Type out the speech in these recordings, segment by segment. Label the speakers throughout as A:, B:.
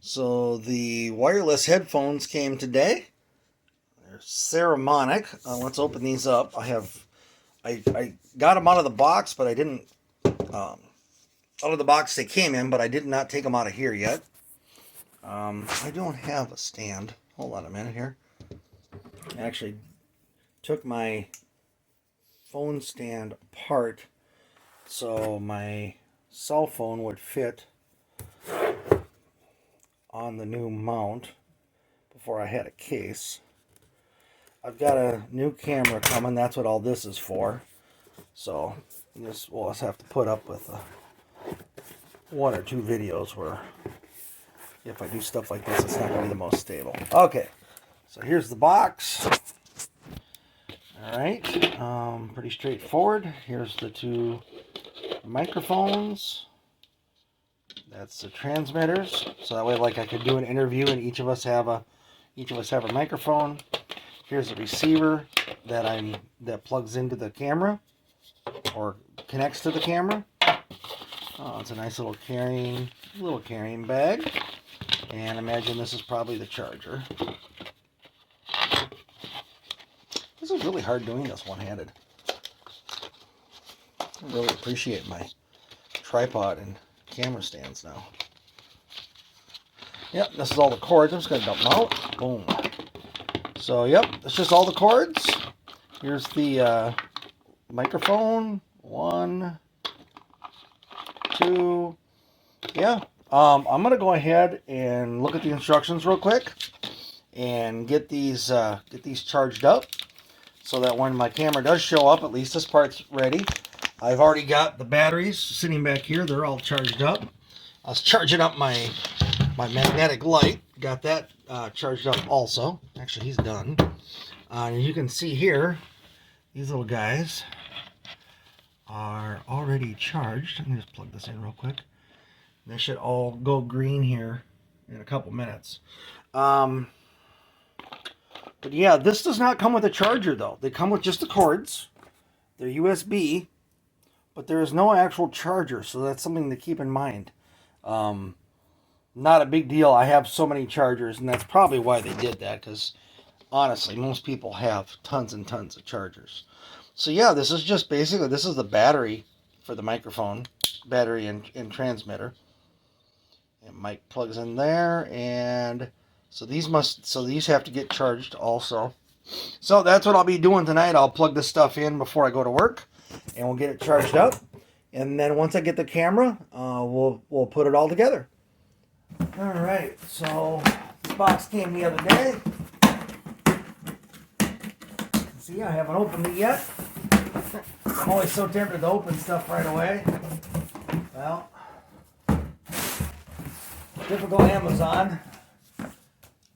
A: So the wireless headphones came today. They're Saramonic. Let's open these up. I got them out of the box, but I didn't out of the box they came in, but I did not take them out of here yet. I don't have a stand. Hold on a minute here. I actually took my phone stand apart so my cell phone would fit on the new mount before I had a case. I've got a new camera coming. That's what all this is for. So we'll just have to put up with one or two videos where if I do stuff like this, it's not going to be the most stable. Okay, so here's the box. All right, pretty straightforward. Here's the two microphones. That's the transmitters. So that way, like, I could do an interview and each of us have a microphone. Here's the receiver that plugs into the camera or connects to the camera. Oh, it's a nice little carrying bag. And imagine this is probably the charger. This is really hard doing this one-handed. I really appreciate my tripod and camera stands now. Yep, this is all the cords. I'm just going to dump them out. Boom. So, yep, that's just all the cords. Here's the microphone. 1, 2. Yeah. I'm going to go ahead and look at the instructions real quick and get these charged up so that when my camera does show up, at least this part's ready. I've already got the batteries sitting back here. They're all charged up. I was charging up my magnetic light. Got that charged up also. Actually, he's done. And you can see here, these little guys are already charged. Let me just plug this in real quick. They should all go green here in a couple minutes. But yeah, this does not come with a charger though. They come with just the cords. They're USB, but there is no actual charger, so that's something to keep in mind. Not a big deal. I have so many chargers, and that's probably why they did that, because honestly, most people have tons and tons of chargers. So yeah, this is just basically, this is the battery for the microphone, battery and transmitter. And mic plugs in there, and so these have to get charged also. So that's what I'll be doing tonight. I'll plug this stuff in before I go to work, and we'll get it charged up. And then once I get the camera, we'll put it all together. All right. So this box came the other day. See, I haven't opened it yet. I'm always so tempted to open stuff right away. Well, typical Amazon.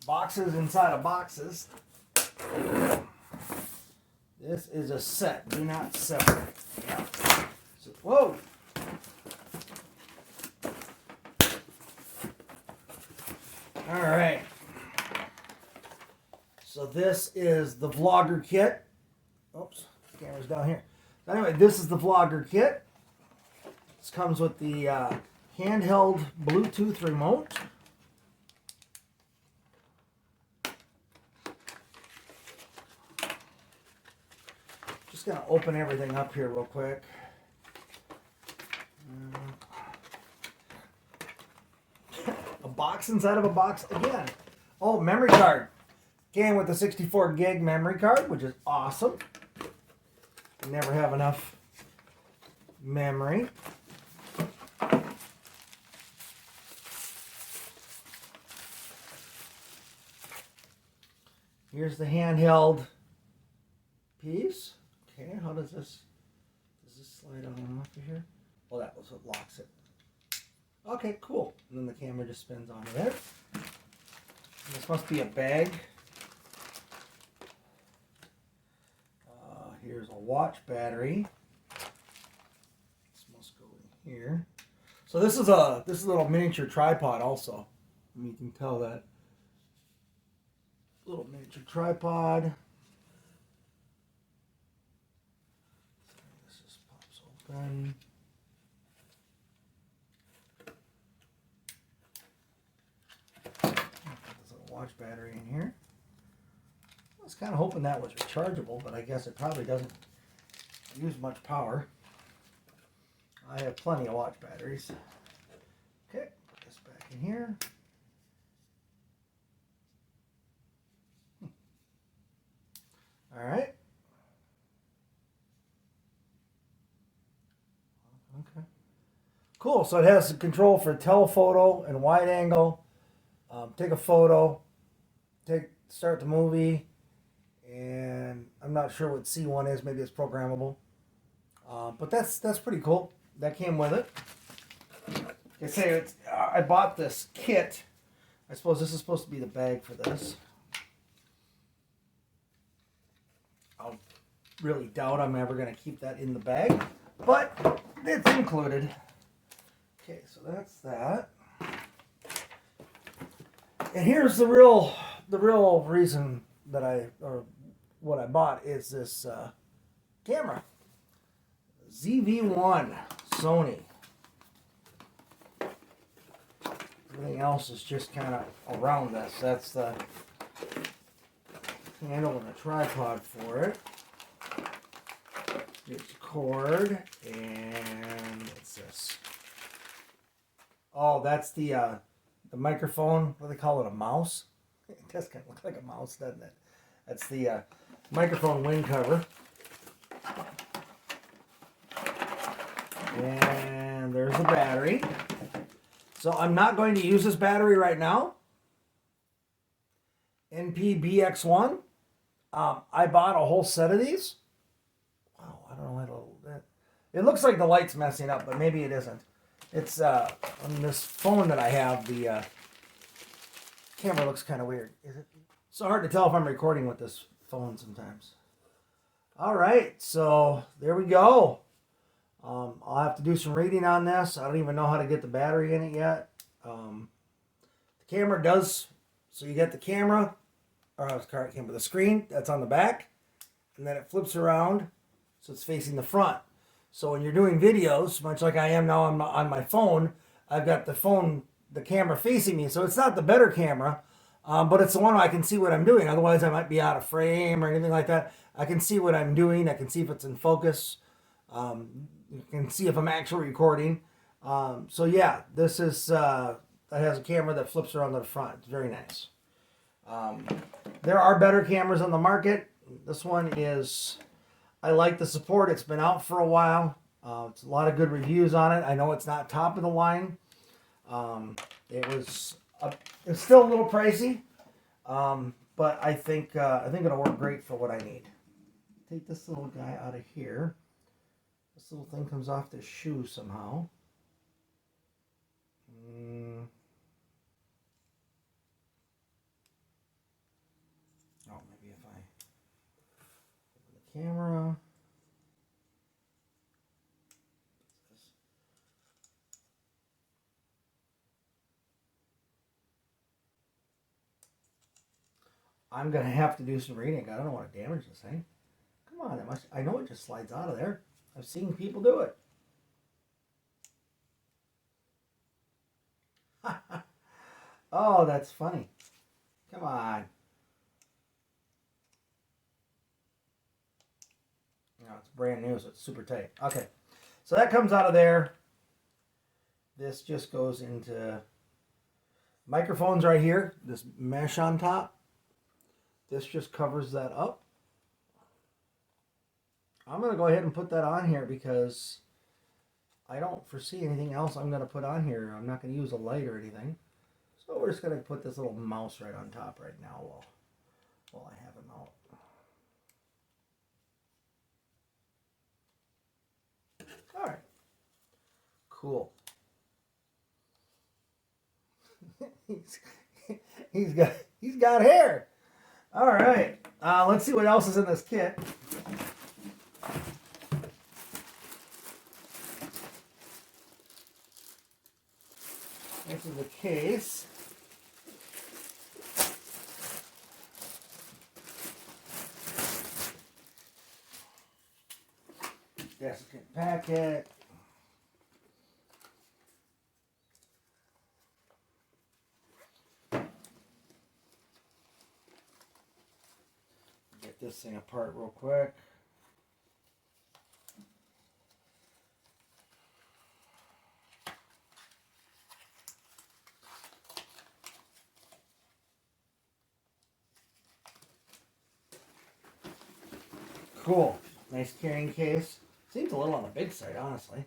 A: Boxes inside of boxes. This is a set. Do not separate. Yeah. So, whoa! All right. So this is the vlogger kit. Oops, camera's down here. So anyway, this is the vlogger kit. This comes with the handheld Bluetooth remote. Just gonna open everything up here real quick. A box inside of a box again. Oh, memory card. Came with a 64 gig memory card, which is awesome. Never have enough memory. Here's the handheld piece. Okay, how does this slide on and off of here? Well, that was what locks it. Okay, cool. And then the camera just spins onto there. This must be a bag. Here's a watch battery. This must go in here. So this is a little miniature tripod also. I mean, you can tell that. Little miniature tripod. This just pops open. watch battery in here. I was kind of hoping that was rechargeable, but I guess it probably doesn't use much power. I have plenty of watch batteries. Okay, put this back in here. All right. Okay. Cool. So it has the control for telephoto and wide angle. Take a photo. Start the movie. And I'm not sure what C1 is. Maybe it's programmable. But that's pretty cool. That came with it. They say I bought this kit. I suppose this is supposed to be the bag for this. I really doubt I'm ever going to keep that in the bag, but it's included. Okay, so that's that. And here's the real reason that what I bought is this camera. DV-1 Sony. Everything else is just kind of around this. That's the handle and a tripod for it. Here's the cord, and what's this? Oh, that's the microphone. What do they call it? A mouse? It does kind of look like a mouse, doesn't it? That's the microphone wing cover. And there's the battery. So I'm not going to use this battery right now. NPBX1. I bought a whole set of these. Wow, I don't know how to... It looks like the light's messing up, but maybe it isn't. It's on this phone that I have, the camera looks kind of weird. Is it? It's so hard to tell if I'm recording with this phone sometimes. All right, so there we go. I'll have to do some reading on this. I don't even know how to get the battery in it yet. The camera does, so you get the camera, or the screen that's on the back, and then it flips around so it's facing the front. So when you're doing videos, much like I am now on my phone, I've got the camera facing me. So it's not the better camera, but it's the one I can see what I'm doing. Otherwise, I might be out of frame or anything like that. I can see what I'm doing. I can see if it's in focus. You can see if I'm actually recording. So yeah, this is that has a camera that flips around to the front. It's very nice. There are better cameras on the market. This one is, I like the support. It's been out for a while. It's a lot of good reviews on it. I know it's not top of the line. It's still a little pricey, but I think it'll work great for what I need. Take this little guy out of here. This little thing comes off this shoe somehow. Oh, maybe if I open the camera. I'm going to have to do some reading. I don't want to damage this thing. Come on, I know it just slides out of there. I've seen people do it. Oh, that's funny. Come on. No, it's brand new, so it's super tight. Okay, so that comes out of there. This just goes into microphones right here. This mesh on top. This just covers that up. I'm going to go ahead and put that on here because I don't foresee anything else I'm going to put on here. I'm not going to use a light or anything. So we're just going to put this little mouse right on top right now while I have him out. All right. Cool. he's got hair. All right. Let's see what else is in this kit. This is the case. Desiccant packet. this thing apart real quick. Cool. Nice carrying case. Seems a little on the big side, honestly.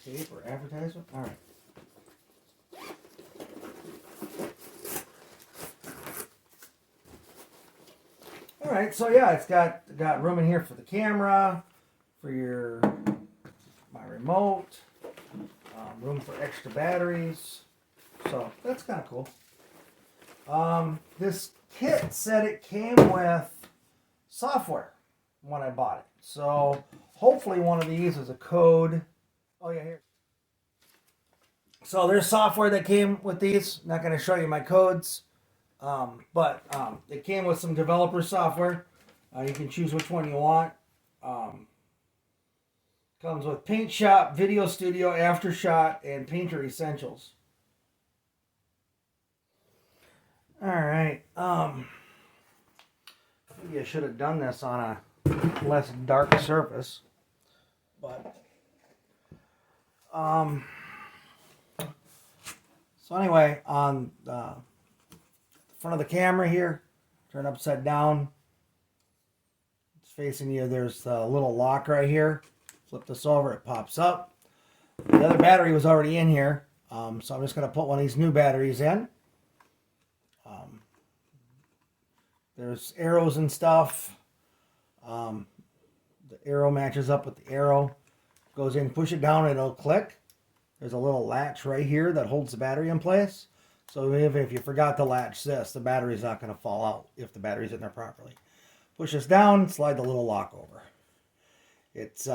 A: Tape or advertisement? All right. All right, so yeah, it's got room in here for the camera, for my remote, room for extra batteries. So that's kind of cool. This kit said it came with software when I bought it. So hopefully one of these is a code. Oh yeah, here. So there's software that came with these. Not going to show you my codes, but it came with some developer software. You can choose which one you want. Comes with Paint Shop, Video Studio, Aftershot, and Painter Essentials. All right. Maybe I should have done this on a less dark surface, but so anyway, on the front of the camera here, turn upside down. It's facing you. There's a little lock right here. Flip this over, it pops up. The other battery was already in here, so I'm just going to put one of these new batteries in. There's arrows and stuff. The arrow matches up with the arrow. Goes in, push it down, and it'll click. There's a little latch right here that holds the battery in place. So if you forgot to latch this, the battery's not going to fall out if the battery's in there properly. Push this down, slide the little lock over. It's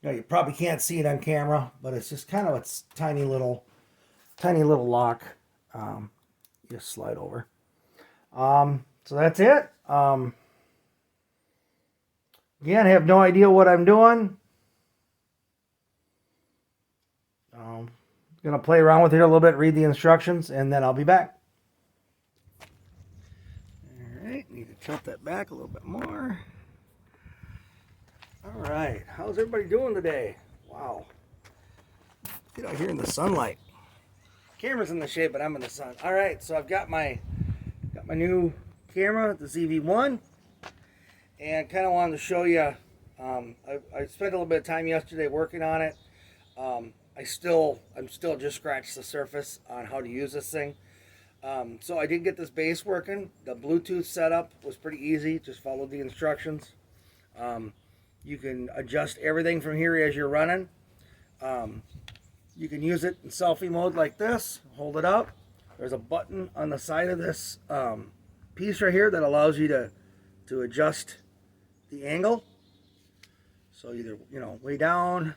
A: you probably can't see it on camera, but it's just kind of a tiny little lock. Just slide over. So that's it. Again, I have no idea what I'm doing. Gonna play around with it a little bit, read the instructions, and then I'll be back. All right, need to tilt that back a little bit more. All right, how's everybody doing today? Wow, get out here in the sunlight. Camera's in the shade, but I'm in the sun. All right, so I've got my new camera, the DV-1, and kind of wanted to show you. I spent a little bit of time yesterday working on it. I'm still just scratched the surface on how to use this thing. So I did get this base working. The Bluetooth setup was pretty easy. Just followed the instructions. You can adjust everything from here as you're running. You can use it in selfie mode like this. Hold it up. There's a button on the side of this piece right here that allows you to adjust the angle. So either, way down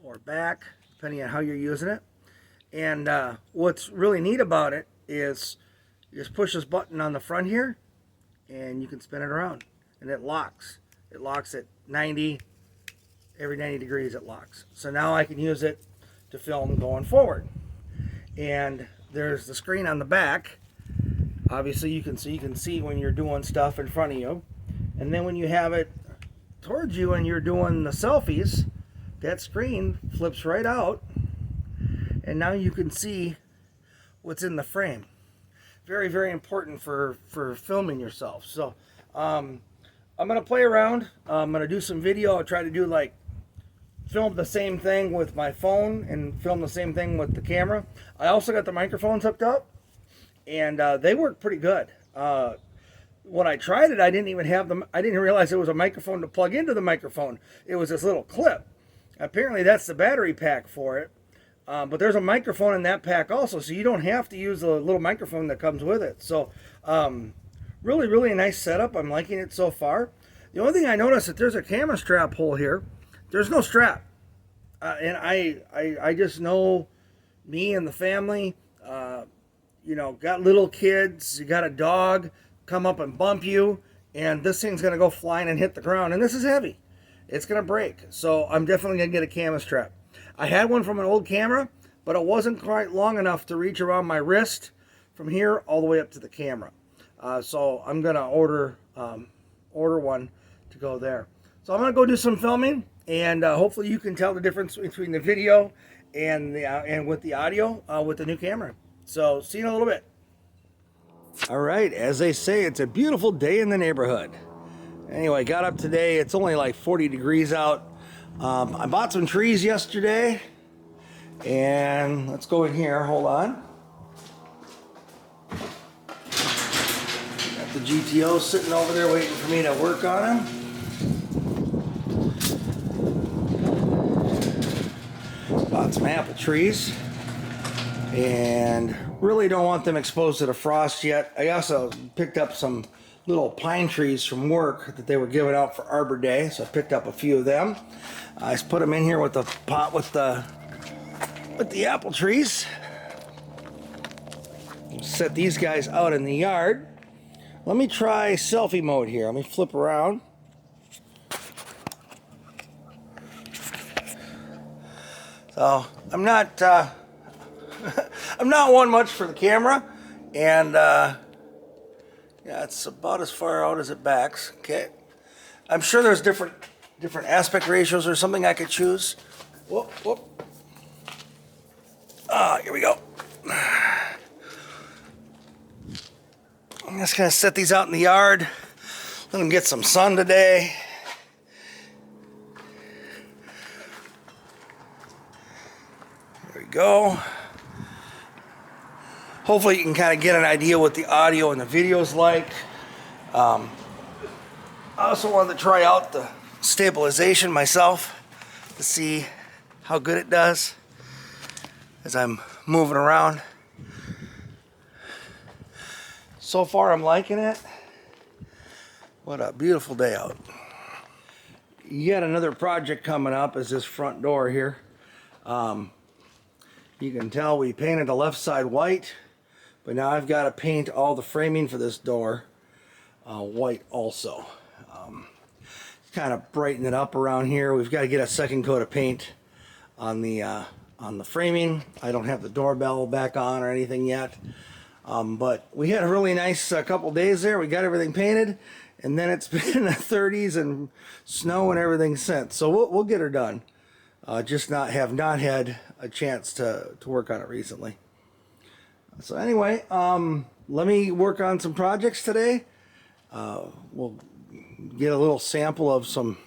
A: or back, depending on how you're using it. And what's really neat about it is you just push this button on the front here and you can spin it around and it locks. It locks at 90, every 90 degrees it locks. So now I can use it to film going forward. And there's the screen on the back. Obviously you can see when you're doing stuff in front of you. And then when you have it towards you and you're doing the selfies, that screen flips right out and now you can see what's in the frame. Very, very important for filming yourself. So I'm gonna play around. I'm gonna do some video. I'll try to do film the same thing with my phone and film the same thing with the camera. I also got the microphones hooked up and they work pretty good. When I tried it, I didn't even have them. I didn't realize it was a microphone to plug into the microphone. It was this little clip. Apparently that's the battery pack for it. But there's a microphone in that pack also, so you don't have to use the little microphone that comes with it. So really, really a nice setup. I'm liking it so far. The only thing I noticed that there's a camera strap hole here. There's no strap. And I just know me and the family, got little kids, you got a dog, come up and bump you, and this thing's going to go flying and hit the ground. And this is heavy. It's going to break. So I'm definitely going to get a camera strap. I had one from an old camera, but it wasn't quite long enough to reach around my wrist from here all the way up to the camera. So I'm gonna order one to go there. So I'm gonna go do some filming, and hopefully you can tell the difference between the video and with the audio with the new camera. So see you in a little bit. All right, as they say, it's a beautiful day in the neighborhood. Anyway, got up today. It's only like 40 degrees out. I bought some trees yesterday, and let's go in here. Hold on. Got the GTO sitting over there waiting for me to work on them. Bought some apple trees, and really don't want them exposed to the frost yet. I also picked up some little pine trees from work that they were giving out for Arbor Day, so I picked up a few of them. I just put them in here with the pot with the apple trees. Set these guys out in the yard. Let me try selfie mode here. Let me flip around. So I'm not I'm not one much for the camera, and yeah, it's about as far out as it backs. Okay, I'm sure there's different aspect ratios or something I could choose. Whoop, whoop. Here we go. I'm just gonna set these out in the yard. Let them get some sun today. There we go. Hopefully you can kind of get an idea what the audio and the video is like. I also wanted to try out the stabilization myself to see how good it does as I'm moving around. So far I'm liking it. What a beautiful day out. Yet another project coming up is this front door here. You can tell we painted the left side white, but now I've got to paint all the framing for this door white also. Kind of brighten it up around here. We've got to get a second coat of paint on the framing. I don't have the doorbell back on or anything yet, but we had a really nice couple days there. We got everything painted, and then it's been in the 30s and snow and everything since. So we'll get her done. Just have not had a chance to work on it recently. So anyway, let me work on some projects today. We'll get a little sample of some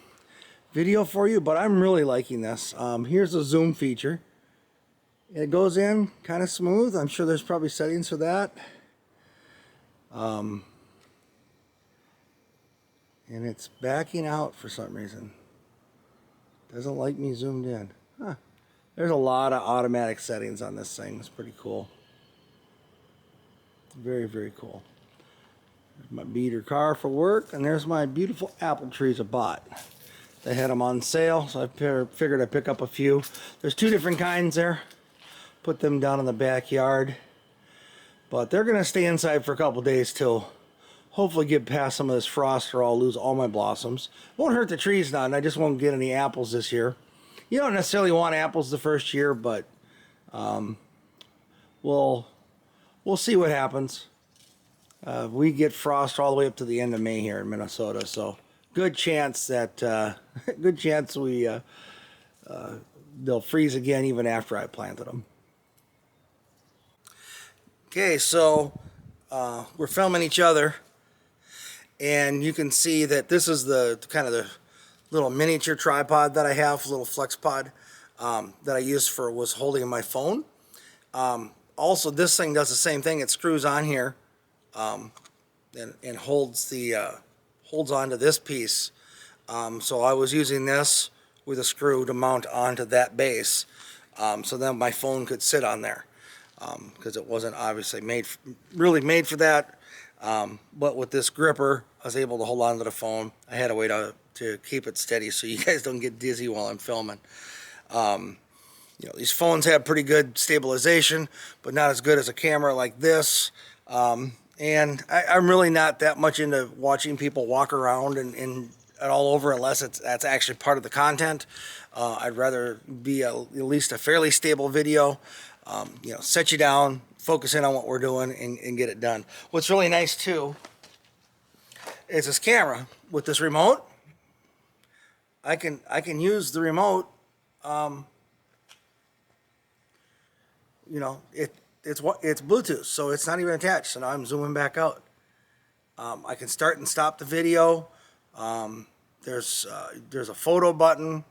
A: video for you, but I'm really liking this. Here's the zoom feature. It goes in kind of smooth. I'm sure there's probably settings for that. And it's backing out for some reason. Doesn't like me zoomed in. Huh. There's a lot of automatic settings on this thing. It's pretty cool. Very, very cool. There's my beater car for work, and there's my beautiful apple trees I bought. They had them on sale, so I figured I'd pick up a few. There's two different kinds there. Put them down in the backyard. But they're going to stay inside for a couple days till hopefully get past some of this frost, or I'll lose all my blossoms. Won't hurt the trees none. I just won't get any apples this year. You don't necessarily want apples the first year, but we'll see what happens. We get frost all the way up to the end of May here in Minnesota, so good chance that they'll freeze again even after I planted them. Okay, so we're filming each other, and you can see that this is the kind of the little miniature tripod that I have, little flex pod that I used was holding my phone. Also, this thing does the same thing. It screws on here and holds onto this piece. So I was using this with a screw to mount onto that base, so then my phone could sit on there, because it wasn't obviously really made for that. But with this gripper, I was able to hold on to the phone. I had a way to keep it steady so you guys don't get dizzy while I'm filming. You know, these phones have pretty good stabilization, but not as good as a camera like this. And I'm really not that much into watching people walk around and it all over unless that's actually part of the content. I'd rather be at least a fairly stable video. You know, set you down, focus in on what we're doing, and get it done. What's really nice too is this camera with this remote. I can use the remote. You know, it's Bluetooth, so it's not even attached. So now I'm zooming back out. I can start and stop the video. There's a photo button.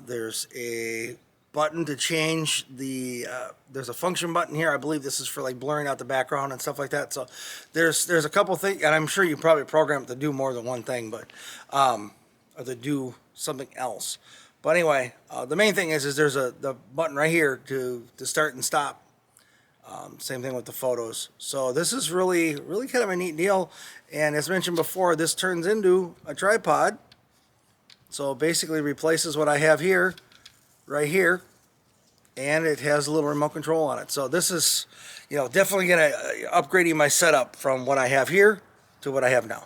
A: There's a button to change the. There's a function button here. I believe this is for like blurring out the background and stuff like that. So there's a couple things, and I'm sure you probably program it to do more than one thing, but or to do something else. But anyway, the main thing is there's the button right here to start and stop. Same thing with the photos. So this is really kind of a neat deal. And as mentioned before, this turns into a tripod. So it basically replaces what I have here, right here, and it has a little remote control on it. So this is, you know, definitely gonna upgrading my setup from what I have here to what I have now.